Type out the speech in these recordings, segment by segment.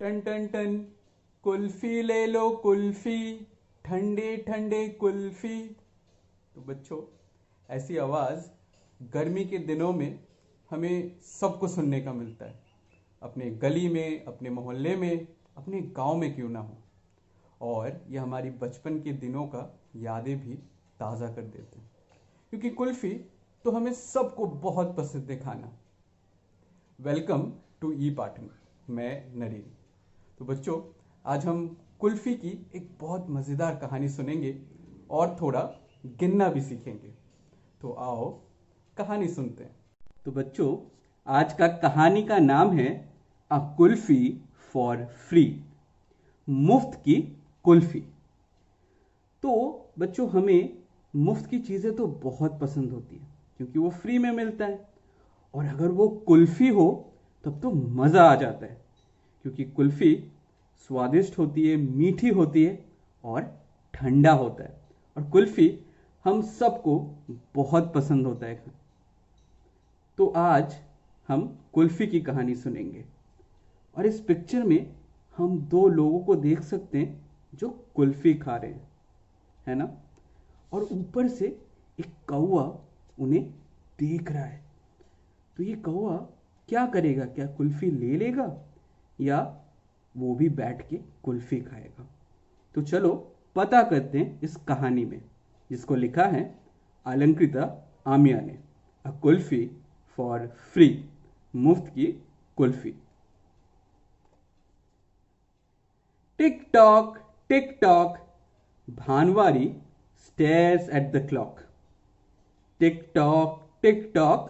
Ton ton ton, kulfi ले लो कुल्फी, ठंडे ठंडे कुल्फी। तो बच्चों, ऐसी आवाज़ गर्मी के दिनों में हमें सबको सुनने का मिलता है। अपने गली में, अपने मोहल्ले में, अपने गांव में क्यों ना हो। और ये हमारी बचपन के दिनों का यादें भी ताज़ा कर देते हैं, क्योंकि कुल्फ़ी तो हमें सबको बहुत पसंद है खाना। वेलकम टू ई पाठन, मैं नरेन। तो बच्चों, आज हम कुल्फ़ी की एक बहुत मज़ेदार कहानी सुनेंगे और थोड़ा गिनना भी सीखेंगे। तो आओ कहानी सुनते हैं। तो बच्चों, आज का कहानी का नाम है अ कुल्फ़ी फॉर फ्री, मुफ्त की कुल्फ़ी। तो बच्चों, हमें मुफ्त की चीज़ें तो बहुत पसंद होती है, क्योंकि वो फ्री में मिलता है। और अगर वो कुल्फ़ी हो तब तो मज़ा आ जाता है, क्योंकि कुल्फ़ी स्वादिष्ट होती है, मीठी होती है और ठंडा होता है। और कुल्फ़ी हम सबको बहुत पसंद होता है। तो आज हम कुल्फ़ी की कहानी सुनेंगे। और इस पिक्चर में हम दो लोगों को देख सकते हैं जो कुल्फ़ी खा रहे हैं, है ना। और ऊपर से एक कौवा उन्हें देख रहा है। तो ये कौवा क्या करेगा? क्या कुल्फ़ी ले लेगा या वो भी बैठ के कुल्फ़ी खाएगा? तो चलो पता करते हैं इस कहानी में, जिसको लिखा है अलंकृता आमिया ने, अ कुल्फ़ी फॉर फ्री, मुफ्त की kulfi. Tick tock, Bhanwari stares at the clock. Tick tock,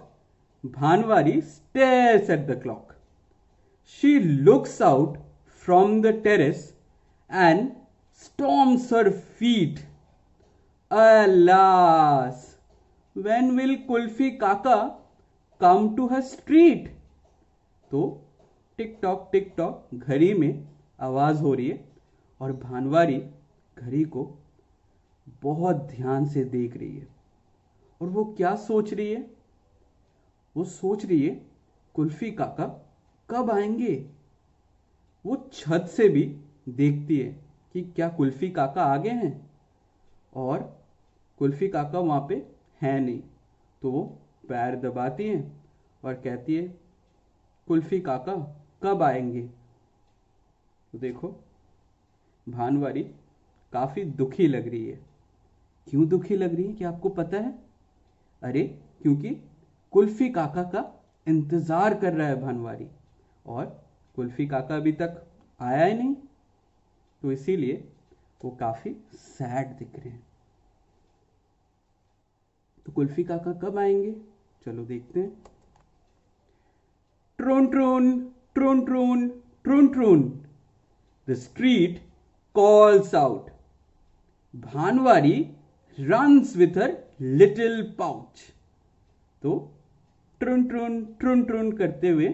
Bhanwari stares at the clock. She looks out from the terrace and stomps her feet. Alas, when will Kulfi Kaka come to her street? तो tick tock घड़ी में आवाज़ हो रही है और भानवारी घड़ी को बहुत ध्यान से देख रही है। और वो क्या सोच रही है? वो सोच रही है कुल्फी काका कब आएंगे। वो छत से भी देखती है कि क्या कुल्फी काका आ गए हैं, और कुल्फी काका वहाँ पे है नहीं। तो वो पैर दबाती है और कहती है, कुल्फी काका कब आएंगे? तो देखो, भानवारी काफ़ी दुखी लग रही है। क्यों दुखी लग रही है, क्या आपको पता है? अरे, क्योंकि कुल्फी काका का इंतजार कर रहा है भानवारी, और कुल्फी काका अभी तक आया ही नहीं। तो इसीलिए वो काफी सैड दिख रहे हैं। तो कुल्फी काका कब आएंगे? चलो देखते हैं। ट्रून ट्रून, ट्रून ट्रून, ट्रून ट्रून, the street calls out. Bhanwari runs with her little pouch. तो ट्रुन ट्रुन करते हुए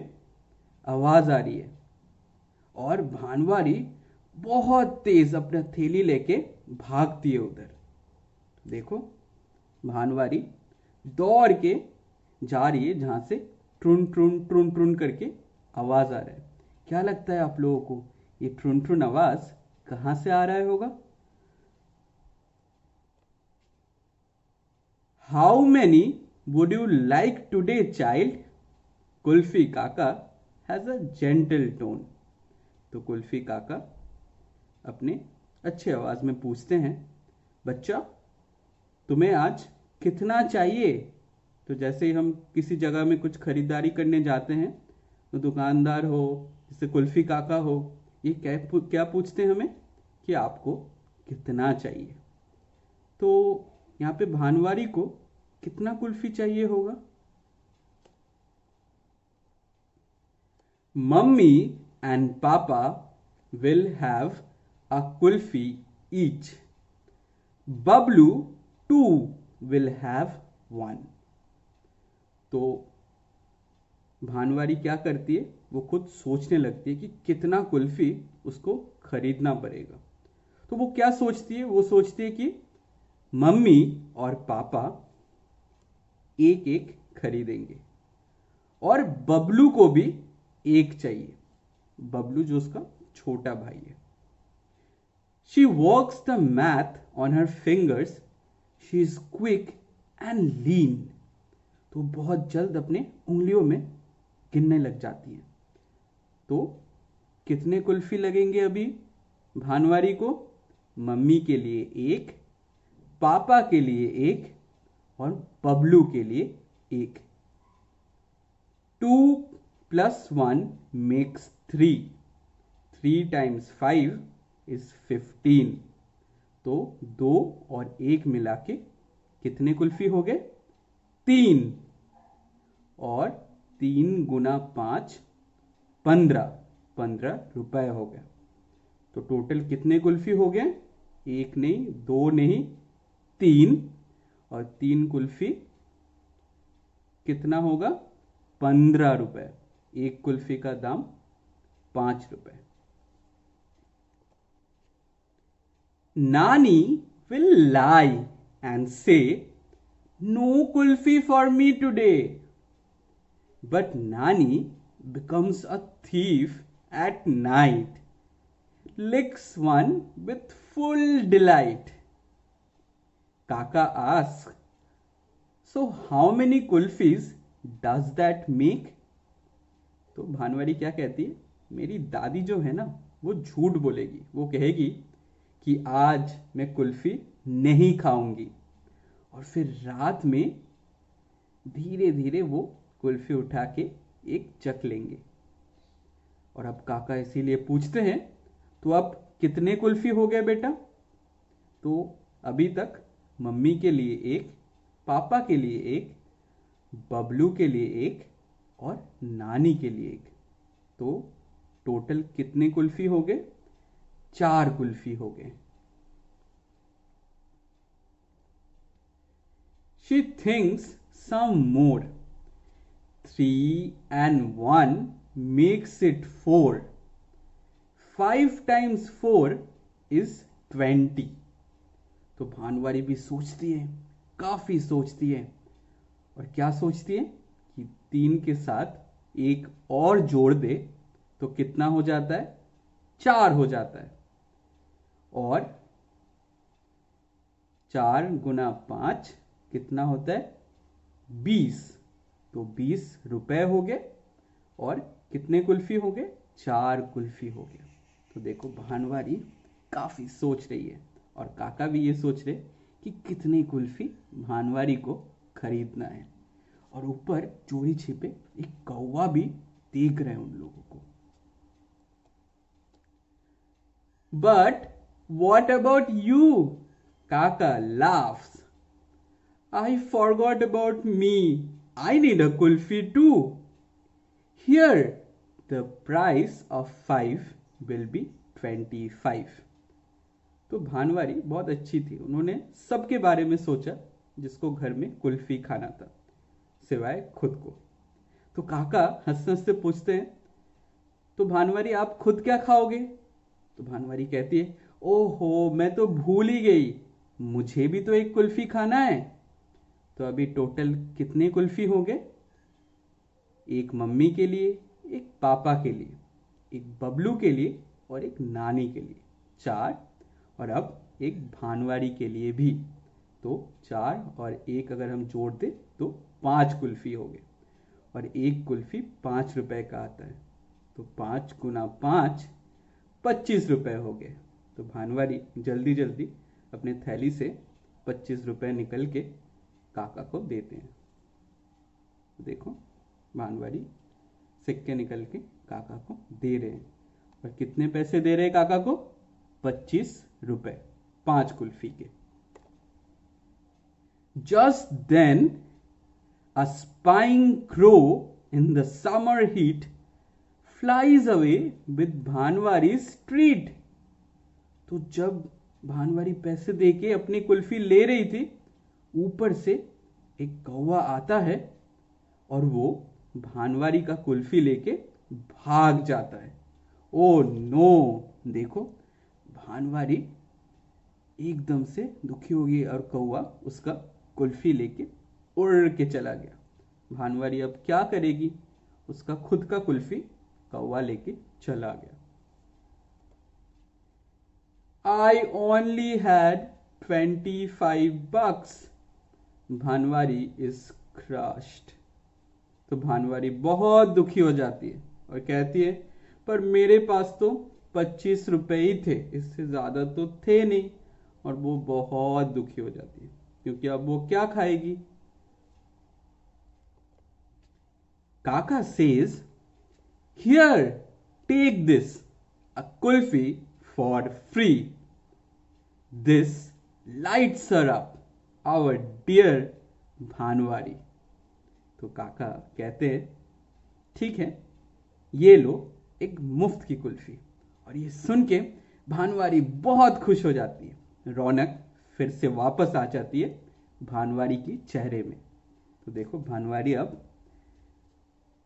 आवाज आ रही है, और भानवारी बहुत तेज अपना थैली लेके भागती है उधर। देखो, भानवारी दौड़ के जा रही है जहां से ट्रुन ट्रुन करके आवाज आ रहा है। क्या लगता है आप लोगों को, ये ट्रुन ट्रुन आवाज कहां से आ रहा होगा? How many would you like today child? Kulfi काका हैज अ जेंटल टोन। तो कुल्फी काका अपने अच्छे आवाज में पूछते हैं, बच्चा तुम्हें आज कितना चाहिए? तो जैसे ही हम किसी जगह में कुछ खरीदारी करने जाते हैं, तो दुकानदार हो, जैसे कुल्फी काका हो, ये क्या पूछते हैं हमें कि आपको कितना चाहिए। तो यहाँ पे भानवारी को कितना कुल्फी चाहिए होगा? Mummy and papa will have a kulfi each. Babloo too will have one. तो भानवारी क्या करती है, वो खुद सोचने लगती है कि कितना कुल्फी उसको खरीदना पड़ेगा। तो वो क्या सोचती है? वो सोचती है कि मम्मी और पापा एक एक खरीदेंगे, और बबलू को भी एक चाहिए। बबलू जो उसका छोटा भाई है। She works the math on her fingers, she is quick and lean. तो बहुत जल्द अपने उंगलियों में गिनने लग जाती है। तो कितने कुल्फी लगेंगे अभी भानवारी को? मम्मी के लिए एक, पापा के लिए एक और बबलू के लिए एक। 2 + 1 मेक्स 3। 3 × 5 इज 15। तो 2 और 1 मिला के कितने कुल्फी हो गए? 3। और 3 × 5 15। 15 रुपए हो गए। तो टोटल कितने कुल्फी हो गए? 1 नहीं, 2 नहीं, 3। और 3 कुल्फी कितना होगा? 15 रुपए। एक कुल्फी का दाम 5 रुपए। नानी will lie and say, "No kulfi for me today." But Nani becomes a thief at night, licks one with full delight. Kaka asks, "So how many kulfis does that make?" तो भानवारी क्या कहती है? मेरी दादी जो है ना, वो झूठ बोलेगी। वो कहेगी कि आज मैं कुल्फी नहीं खाऊंगी। और फिर रात में धीरे धीरे वो कुल्फी उठा के एक चख लेंगे। और अब काका इसीलिए पूछते हैं, तो अब कितने कुल्फी हो गए बेटा? तो अभी तक मम्मी के लिए एक, पापा के लिए एक, बबलू के लिए एक और नानी के लिए एक। तो टोटल कितने कुल्फी हो गए? 4 कुल्फी हो गए। She thinks some more. 3 and 1 makes it 4. 5 × 4 is 20. तो भानवारी भी सोचती है, काफी सोचती है। और क्या सोचती है? कि 3 के साथ एक और जोड़ दे तो कितना हो जाता है? 4 हो जाता है। और 4 × 5 कितना होता है? 20। तो 20 रुपए हो गए। और कितने कुल्फी हो गए? 4 कुल्फी हो गए। तो देखो भानवारी काफी सोच रही है और काका भी ये सोच रहे कि कितने कुल्फी भानवारी को खरीदना है। और ऊपर चोरी छिपे एक कौवा भी देख रहे हैं उन लोगों को। But what about you? Kaka laughs. I forgot about me. I need a kulfi too. Here, the price of 5 will be 25. तो भानवारी बहुत अच्छी थी। उन्होंने सबके बारे में सोचा जिसको घर में कुल्फी खाना था, सिवाय खुद को। तो काका हंसते हंसते पूछते हैं, तो भानवारी आप खुद क्या खाओगे? तो भानवारी कहती है, ओहो मैं तो भूल ही गई, मुझे भी तो एक कुल्फी खाना है। तो अभी टोटल कितने कुल्फी हो गए? एक मम्मी के लिए, एक पापा के लिए, एक बबलू के लिए और एक नानी के लिए, 4। और अब एक भानवारी के लिए भी। तो 4 और 1 अगर हम जोड़ दें तो 5 कुल्फी हो गए। और एक कुल्फी 5 रुपए का आता है। तो 5 × 5 25 रुपए हो गए। तो भानवारी जल्दी जल्दी अपने थैली से 25 रुपए निकल के काका को देते हैं। देखो भानवारी सिक्के निकल के काका को दे रहे हैं। और कितने पैसे दे रहे हैं काका को? 25 रुपए, 5 कुल्फी के। Just then, a spying crow in the summer heat flies away with भानवारी's treat. तो जब भानवारी पैसे देके अपनी कुल्फी ले रही थी, ऊपर से एक कौवा आता है और वो भानवारी का कुल्फी लेके भाग जाता है। Oh no! देखो भानवारी एकदम से दुखी हो गई और कौवा उसका कुल्फी लेके उड़ के चला गया। भानवारी अब क्या करेगी? उसका खुद का कुल्फी कौवा लेके चला गया। I only had 25 bucks. भानवारी is crushed. तो भानवारी बहुत दुखी हो जाती है और कहती है पर मेरे पास तो 25 रुपए ही थे, इससे ज्यादा तो थे नहीं। और वो बहुत दुखी हो जाती है क्योंकि अब वो क्या खाएगी। काका says here take this a kulfi for free, this lights her up our dear Bhanwari. तो काका कहते हैं ठीक है, ये लो एक मुफ्त की कुल्फी। और ये सुन के भानवारी बहुत खुश हो जाती है, रौनक फिर से वापस आ जाती है भानवारी की चेहरे में। तो देखो भानवारी अब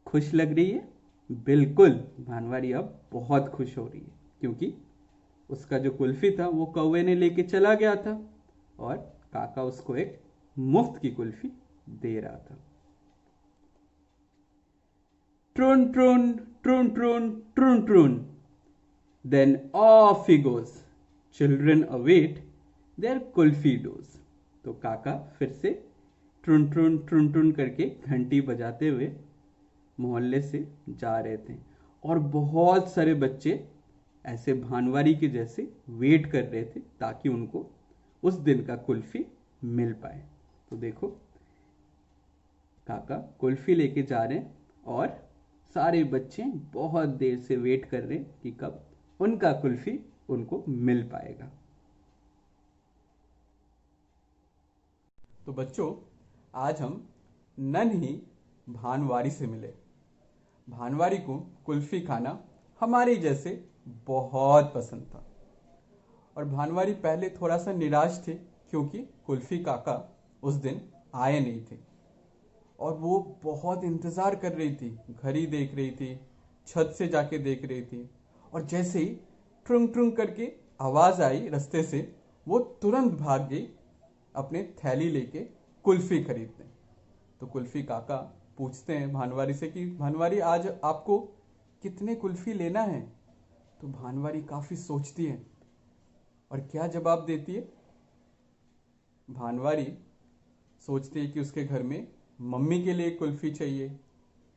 खुश लग रही है। बिल्कुल, भानवारी अब बहुत खुश हो रही है क्योंकि उसका जो कुल्फी था वो कौवे ने लेके चला गया था और काका उसको एक मुफ्त की कुल्फी दे रहा था। ट्रून ट्रून ट्रून ट्रून ट्रून ट्रून, then off he goes. Children await their kulfi dose. तो काका फिर से ट्रुन ट्रुन ट्रुन ट्रुन करके घंटी बजाते हुए मोहल्ले से जा रहे थे और बहुत सारे बच्चे ऐसे भानवारी के जैसे वेट कर रहे थे ताकि उनको उस दिन का कुल्फी मिल पाए। तो देखो काका कुल्फी लेके जा रहे हैं और सारे बच्चे बहुत देर से वेट कर रहे हैं कि कब उनका कुल्फी उनको मिल पाएगा। तो बच्चों, आज हम नन्ही भानवारी से मिले। भानवारी को कुल्फी खाना हमारे जैसे बहुत पसंद था और भानवारी पहले थोड़ा सा निराश थे क्योंकि कुल्फी काका उस दिन आए नहीं थे और वो बहुत इंतजार कर रही थी, घड़ी देख रही थी, छत से जाके देख रही थी। और जैसे ही ट्रुंग ट्रुंग करके आवाज आई रास्ते से, वो तुरंत भाग गई अपने थैली लेके कुल्फी खरीदने। तो कुल्फी काका पूछते हैं भानवारी से कि भानवारी आज आपको कितने कुल्फी लेना है। तो भानवारी काफी सोचती है और क्या जवाब देती है। भानवारी सोचती है कि उसके घर में मम्मी के लिए कुल्फी चाहिए,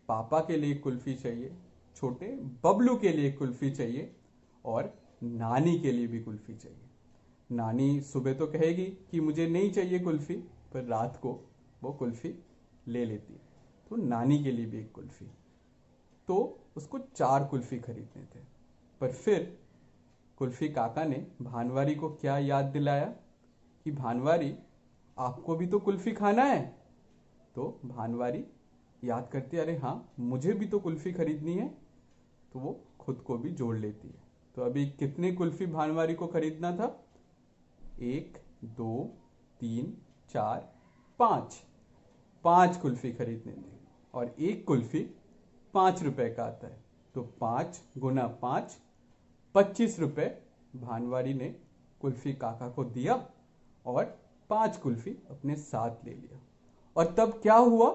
पापा के लिए कुल्फी चाहिए, छोटे बबलू के लिए कुल्फी चाहिए और नानी के लिए भी कुल्फी चाहिए। नानी सुबह तो कहेगी कि मुझे नहीं चाहिए कुल्फी, पर रात को वो कुल्फी ले लेती है। तो नानी के लिए भी एक कुल्फी। तो उसको 4 कुल्फी खरीदने थे। पर फिर कुल्फी काका ने भानवारी को क्या याद दिलाया कि भानवारी आपको भी तो कुल्फी खाना है। तो भानवारी याद करती है, अरे हाँ मुझे भी तो कुल्फी खरीदनी है। तो वो खुद को भी जोड़ लेती है। तो अभी कितने कुल्फी भानवारी को खरीदना था? 1 2 3 4 5। 5 कुल्फी खरीदने थे और एक कुल्फी 5 रुपए का आता है। तो 5 गुना 5, 25 रुपए भानवारी ने कुल्फी काका को दिया और 5 कुल्फी अपने साथ ले लिया। और तब क्या हुआ?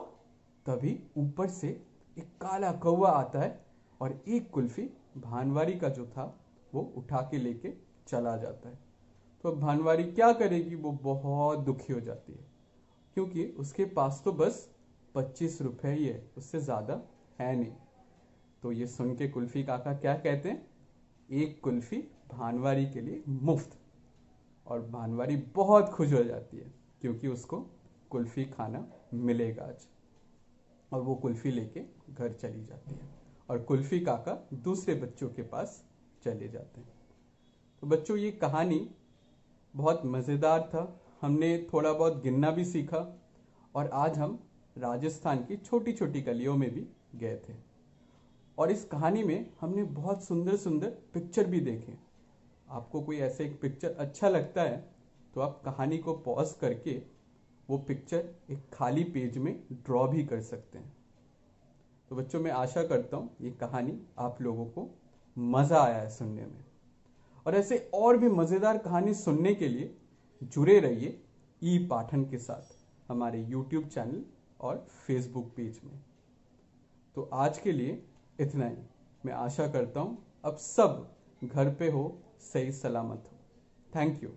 तभी ऊपर से एक काला कौवा आता है और एक कुल्फी भानवारी का जो था वो उठा के लेके चला जाता है। तो अब भानवारी क्या करेगी? वो बहुत दुखी हो जाती है क्योंकि उसके पास तो बस 25 रुपए ही है, उससे ज्यादा है नहीं। तो ये सुन के कुल्फी काका क्या कहते हैं? एक कुल्फी भानवारी के लिए मुफ्त। और भानवारी बहुत खुश हो जाती है क्योंकि उसको कुल्फी खाना मिलेगा आज। और वो कुल्फी लेके घर चली जाती है और कुल्फी काका दूसरे बच्चों के पास चले जाते हैं। तो बच्चों, ये कहानी बहुत मज़ेदार था। हमने थोड़ा बहुत गिनना भी सीखा और आज हम राजस्थान की छोटी छोटी गलियों में भी गए थे और इस कहानी में हमने बहुत सुंदर सुंदर पिक्चर भी देखे। आपको कोई ऐसे एक पिक्चर अच्छा लगता है तो आप कहानी को पॉज करके वो पिक्चर एक खाली पेज में ड्रॉ भी कर सकते हैं। तो बच्चों, मैं आशा करता हूँ ये कहानी आप लोगों को मज़ा आया है सुनने में। और ऐसे और भी मज़ेदार कहानी सुनने के लिए जुड़े रहिए ई पाठन के साथ हमारे YouTube चैनल और Facebook पेज में। तो आज के लिए इतना ही। मैं आशा करता हूँ अब सब घर पे हो, सही सलामत हो। Thank you.